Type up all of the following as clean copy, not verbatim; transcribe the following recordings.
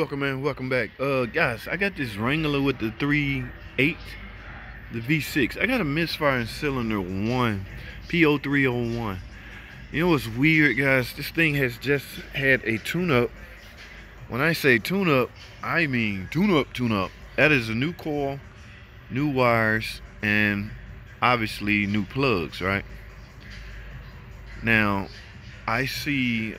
welcome man, welcome back. Guys, I got this Wrangler with the 3.8, the V6. I got a misfire in cylinder 1, P0301. You know what's weird, guys? This thing has just had a tune-up. When I say tune-up, I mean tune-up. That is a new coil, new wires, and obviously new plugs, right? Now, I see,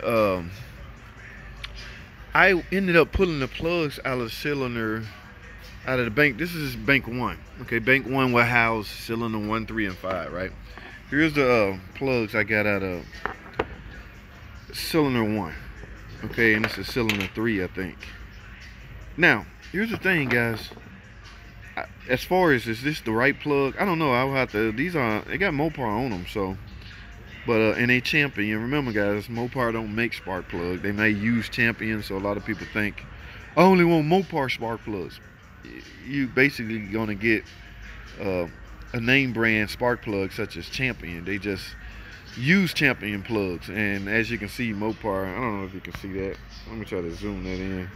I ended up pulling the plugs out of the cylinder, out of the bank. This is bank 1. Okay, bank 1 will house cylinder 1, 3, and 5, right? Here's the plugs I got out of cylinder 1. Okay, and this is cylinder 3, I think. Now, here's the thing, guys. As far as, is this the right plug? I don't know. I'll have to, they got Mopar on them, so. But, and they Champion. Remember, guys, Mopar don't make spark plugs. They may use Champion, so a lot of people think, I only want Mopar spark plugs. You basically gonna get a name brand spark plug such as Champion. They just use Champion plugs. And as you can see, Mopar, I don't know if you can see that. Let me try to zoom that in.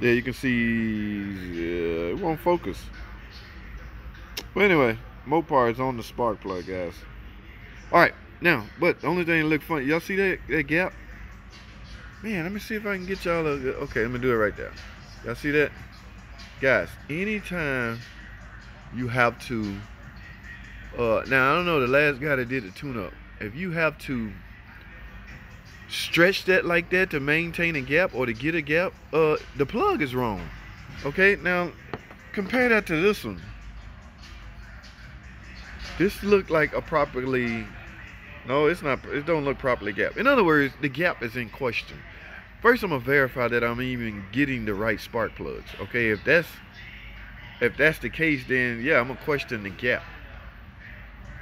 Yeah, you can see, it won't focus. But anyway, Mopar is on the spark plug, guys. All right. Now, but the only thing that look funny, y'all see that gap? Man, let me see if I can get y'all okay, let me do it right there. Y'all see that? Guys, anytime you have to, now I don't know the last guy that did the tune-up. If you have to stretch that like that to maintain a gap or to get a gap, the plug is wrong. Okay, now compare that to this one. This looked like a properly, no, it's not. It don't look properly gapped. In other words, the gap is in question. First, I'm gonna verify that I'm even getting the right spark plugs. Okay, if that's the case, then yeah, I'm gonna question the gap.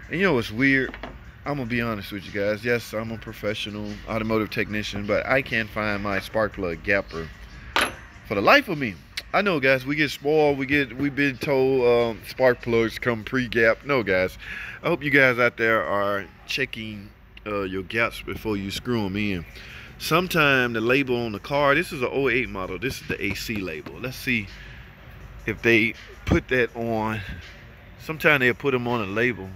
And you know what's weird? I'm gonna be honest with you guys. Yes, I'm a professional automotive technician, but I can't find my spark plug gapper for the life of me. I know, guys, we get spoiled. We've been told spark plugs come pre-gap. No, guys. I hope you guys out there are checking your gaps before you screw them in. Sometime the label on the car, this is an 08 model. This is the AC label. Let's see if they put that on. Sometime they'll put them on a label.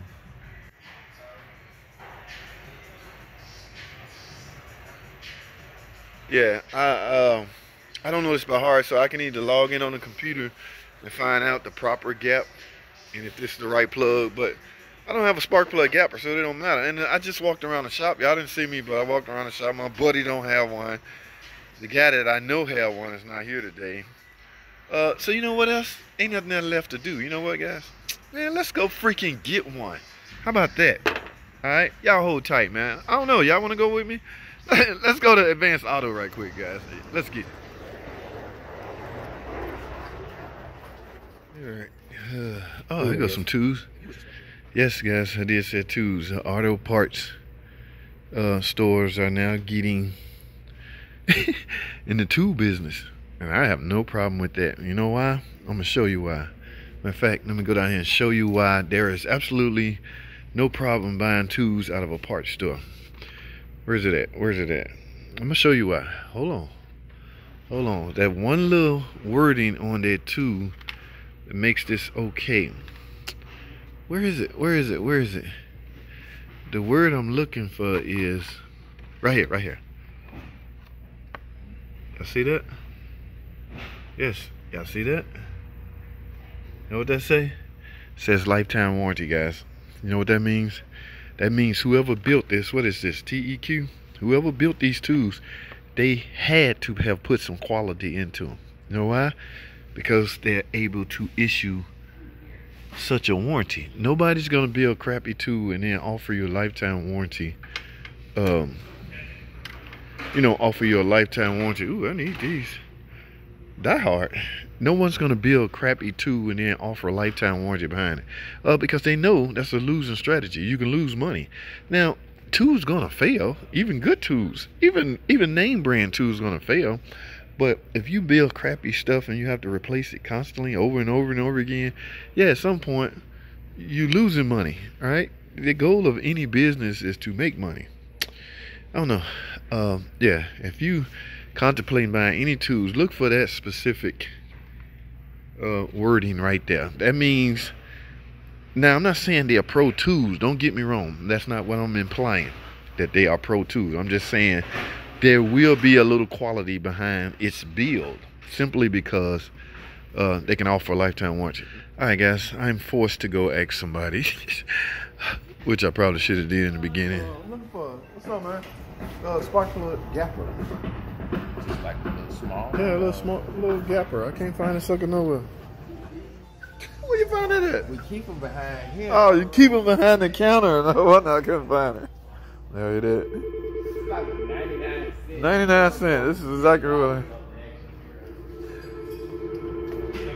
Yeah, I don't know this by heart, so I can either log in on the computer and find out the proper gap and if this is the right plug, but I don't have a spark plug gapper, so it don't matter. And I just walked around the shop. Y'all didn't see me, but I walked around the shop. My buddy don't have one. The guy that I know have one is not here today. So you know what else? Ain't nothing else left to do. You know what, guys? Man, let's go freaking get one. How about that? All right, y'all hold tight, man. I don't know. Y'all want to go with me? Let's go to Advanced Auto right quick, guys. Let's get it. All right. Oh, there goes some tools. Yes, guys, I did say tools. Auto parts stores are now getting in the tool business, and I have no problem with that. You know why? I'm gonna show you why. Matter of fact, let me go down here and show you why there is absolutely no problem buying tools out of a parts store. Where's it at? Where's it at? I'm gonna show you why. Hold on. That one little wording on that tool that makes this okay. Where is it? The word I'm looking for is right here. Y'all see that? Yes, y'all see that? You know what that say? It says lifetime warranty, guys. You know what that means? That means whoever built this, what is this, TEQ? Whoever built these tools, they had to have put some quality into them. You know why? Because they're able to issue such a warranty. Nobody's gonna build a crappy tool and then offer you a lifetime warranty. You know, offer you a lifetime warranty. Ooh, I need these. Die Hard. No one's gonna build a crappy tool and then offer a lifetime warranty behind it, because they know that's a losing strategy. You can lose money. Now, tools gonna fail. Even good tools, even name brand tools gonna fail. But if you build crappy stuff and you have to replace it constantly over and over and over again, yeah, at some point you're losing money. All right. The goal of any business is to make money. I don't know. Yeah, if you contemplating buying any tools, look for that specific wording right there. That means, now I'm not saying they are pro tools, don't get me wrong, that's not what I'm implying, that they are pro tools. I'm just saying there will be a little quality behind its build, simply because they can offer a lifetime warranty. Alright guys, I'm forced to go ask somebody which I probably should have did in the beginning. Looking for, what's up, man? Spark plug gapper. Just like a little small. Yeah, a little gapper. I can't find a sucker nowhere. Where you find it at? We keep them behind here. Oh, you keep them behind the counter. No, I couldn't find it. There it is. It's like 99 cents. 99 cents. This is exactly what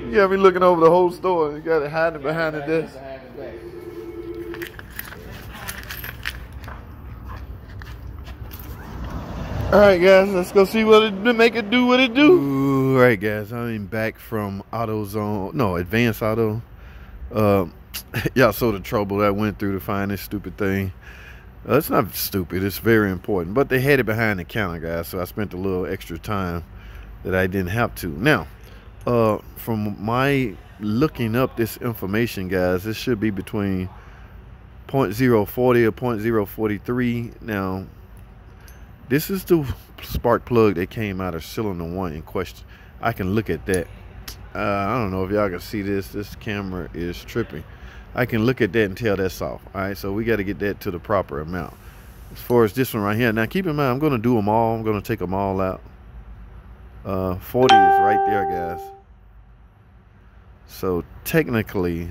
you got me looking over the whole store. You got it hiding behind the desk. Alright guys, let's go see what it make it do what it do. Alright guys, I'm back from Autozone, no, Advanced Auto. Y'all saw the trouble I went through to find this stupid thing. It's not stupid, it's very important. But they had it behind the counter, guys, so I spent a little extra time that I didn't have to. Now, from my looking up this information, guys, this should be between 0.040 or 0.043. Now, this is the spark plug that came out of cylinder 1 in question. I can look at that. I don't know if y'all can see this. This camera is tripping. I can look at that and tell that's off. All right, so we got to get that to the proper amount. As far as this one right here, now keep in mind, I'm going to do them all. I'm going to take them all out. 40 is right there, guys. So technically,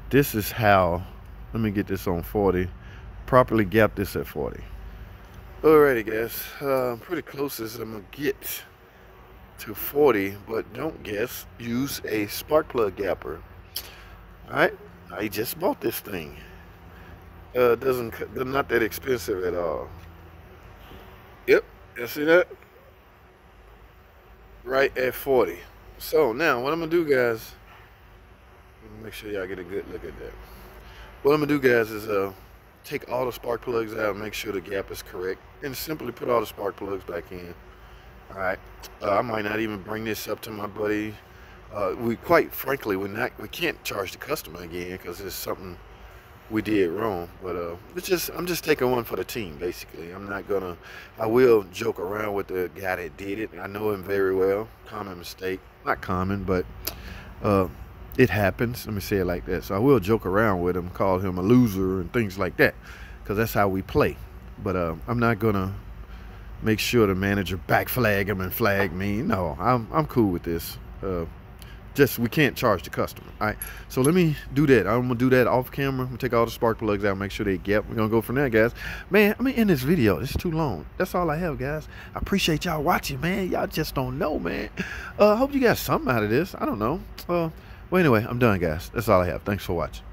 this is how, let me get this on 40, properly gap this at 40. Alrighty guys, pretty close as I'm gonna get to 40, but don't guess, use a spark plug gapper. Alright, I just bought this thing. They're not that expensive at all. Yep, you see that? Right at 40. So now what I'm gonna do, guys, make sure y'all get a good look at that. What I'm gonna do, guys, is take all the spark plugs out and make sure the gap is correct, and simply put all the spark plugs back in. All right, I might not even bring this up to my buddy. We quite frankly, we can't charge the customer again because it's something we did wrong. But I'm just taking one for the team, basically. I will joke around with the guy that did it. I know him very well. Common mistake, not common, but it happens. Let me say it like that. So I will joke around with him, call him a loser and things like that, because that's how we play. But I'm not gonna make sure the manager back flag him and flag me. No, I'm cool with this. Just we can't charge the customer. All right, so let me do that. I'm gonna do that off camera. I'm gonna take all the spark plugs out, make sure they gap. We're gonna go from there, guys. Man, I'm gonna end this video. It's too long. That's all I have, guys. I appreciate y'all watching, man. Y'all just don't know, man. I hope you got something out of this. I don't know. Well, anyway, I'm done, guys. That's all I have. Thanks for watching.